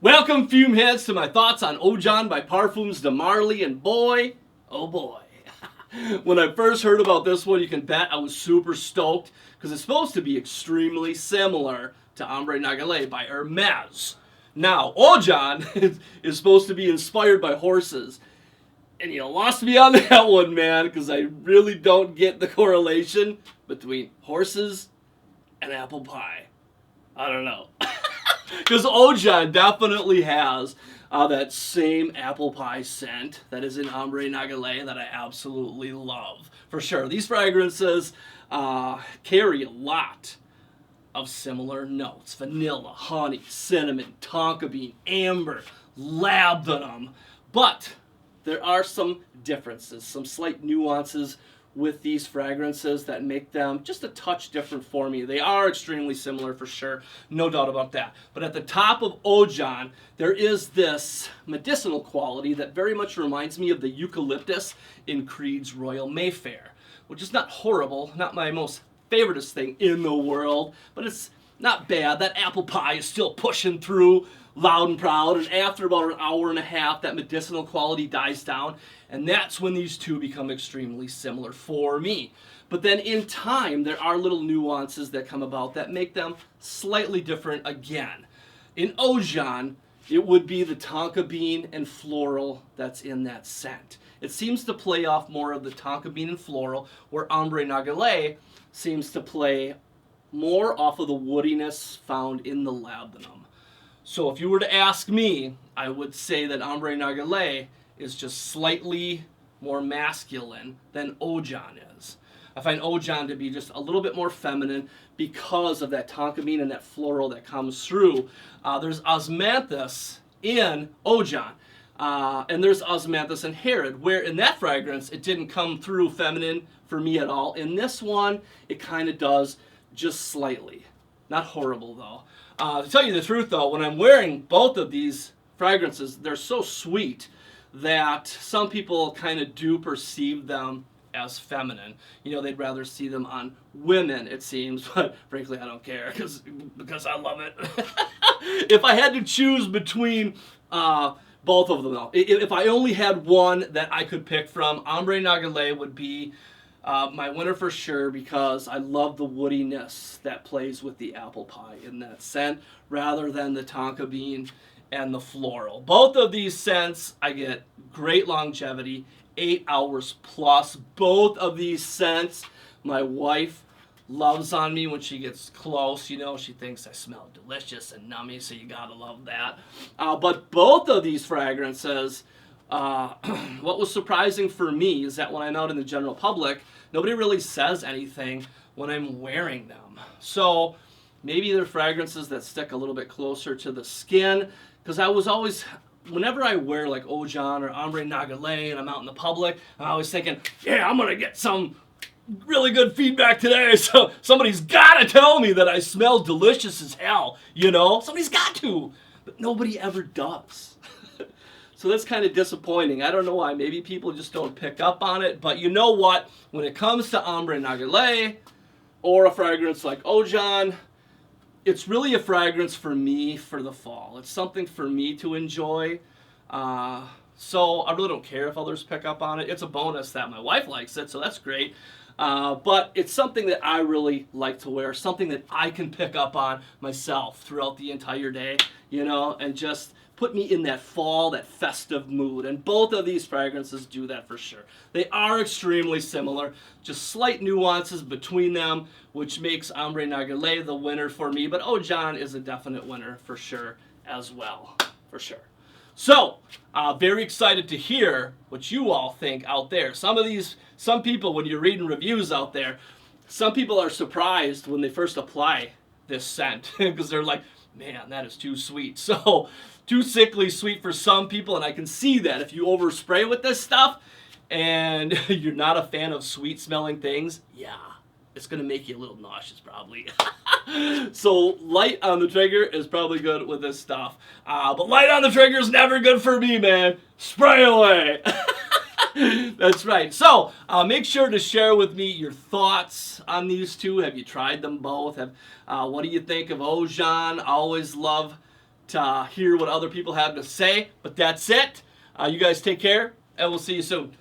Welcome, fume heads, to my thoughts on Oajan by Parfums de Marly, and boy, oh boy. When I first heard about this one, you can bet I was super stoked because it's supposed to be extremely similar to Ambre Narguile by Hermes. Now, Oajan is supposed to be inspired by horses. And you lost me on that one, man, because I really don't get the correlation between horses and apple pie. I don't know. Because Oajan definitely has that same apple pie scent that is in Ambre Narguile that I absolutely love. For sure. These fragrances carry a lot of similar notes. Vanilla, honey, cinnamon, tonka bean, amber, labdanum. But there are some differences, some slight nuances with these fragrances that make them just a touch different for me. They are extremely similar for sure, no doubt about that. But at the top of Oajan, there is this medicinal quality that very much reminds me of the eucalyptus in Creed's Royal Mayfair, which is not horrible, not my most favoriteest thing in the world, but it's not bad. That apple pie is still pushing through loud and proud, and after about an hour and a half, that medicinal quality dies down, and that's when these two become extremely similar for me. But then in time, there are little nuances that come about that make them slightly different again. In Oajan, it would be the tonka bean and floral that's in that scent. It seems to play off more of the tonka bean and floral, where Ambre Narguile seems to play more off of the woodiness found in the labdanum. So if you were to ask me, I would say that Ambre Narguile is just slightly more masculine than Oajan is. I find Oajan to be just a little bit more feminine because of that tonka bean and that floral that comes through. There's osmanthus in Oajan, and there's osmanthus in Herod, where in that fragrance it didn't come through feminine for me at all. In this one, it kind of does, just slightly. Not horrible though. To tell you the truth though, when I'm wearing both of these fragrances, they're so sweet that some people kind of do perceive them as feminine. You know, they'd rather see them on women, it seems, but frankly I don't care because I love it. If I had to choose between both of them though, if I only had one that I could pick from, Ambre Narguile would be my winner for sure, because I love the woodiness that plays with the apple pie in that scent rather than the tonka bean and the floral. Both of these scents, I get great longevity, 8 hours plus. Both of these scents, my wife loves on me when she gets close. You know, she thinks I smell delicious and nummy, so you gotta love that. But both of these fragrances, what was surprising for me is that when I'm out in the general public, nobody really says anything when I'm wearing them. So maybe they're fragrances that stick a little bit closer to the skin, because I was always, whenever I wear like Oajan or Ambre Narguile and I'm out in the public, I'm always thinking, yeah, I'm gonna get some really good feedback today, so somebody's gotta tell me that I smell delicious as hell, you know? Somebody's got to, but nobody ever does. So that's kind of disappointing. I don't know why. Maybe people just don't pick up on it. But you know what? When it comes to Ambre Narguile or a fragrance like Oajan, it's really a fragrance for me for the fall. It's something for me to enjoy. So I really don't care if others pick up on it. It's a bonus that my wife likes it, so that's great. But it's something that I really like to wear, something that I can pick up on myself throughout the entire day, you know, and just put me in that fall, that festive mood. And both of these fragrances do that for sure. They are extremely similar, just slight nuances between them, which makes Ambre Narguile the winner for me. But Oajan is a definite winner for sure as well, for sure. So, very excited to hear what you all think out there. Some people, when you're reading reviews out there, some people are surprised when they first apply this scent because they're like, man, that is too sweet. So, too sickly sweet for some people, and I can see that if you overspray with this stuff and you're not a fan of sweet smelling things, yeah, it's gonna make you a little nauseous probably. So light on the trigger is probably good with this stuff. But light on the trigger is never good for me, man. Spray away. That's right. So make sure to share with me your thoughts on these two. Have you tried them both? What do you think of Oajan? I always love hear what other people have to say. But that's it. You guys take care, and we'll see you soon.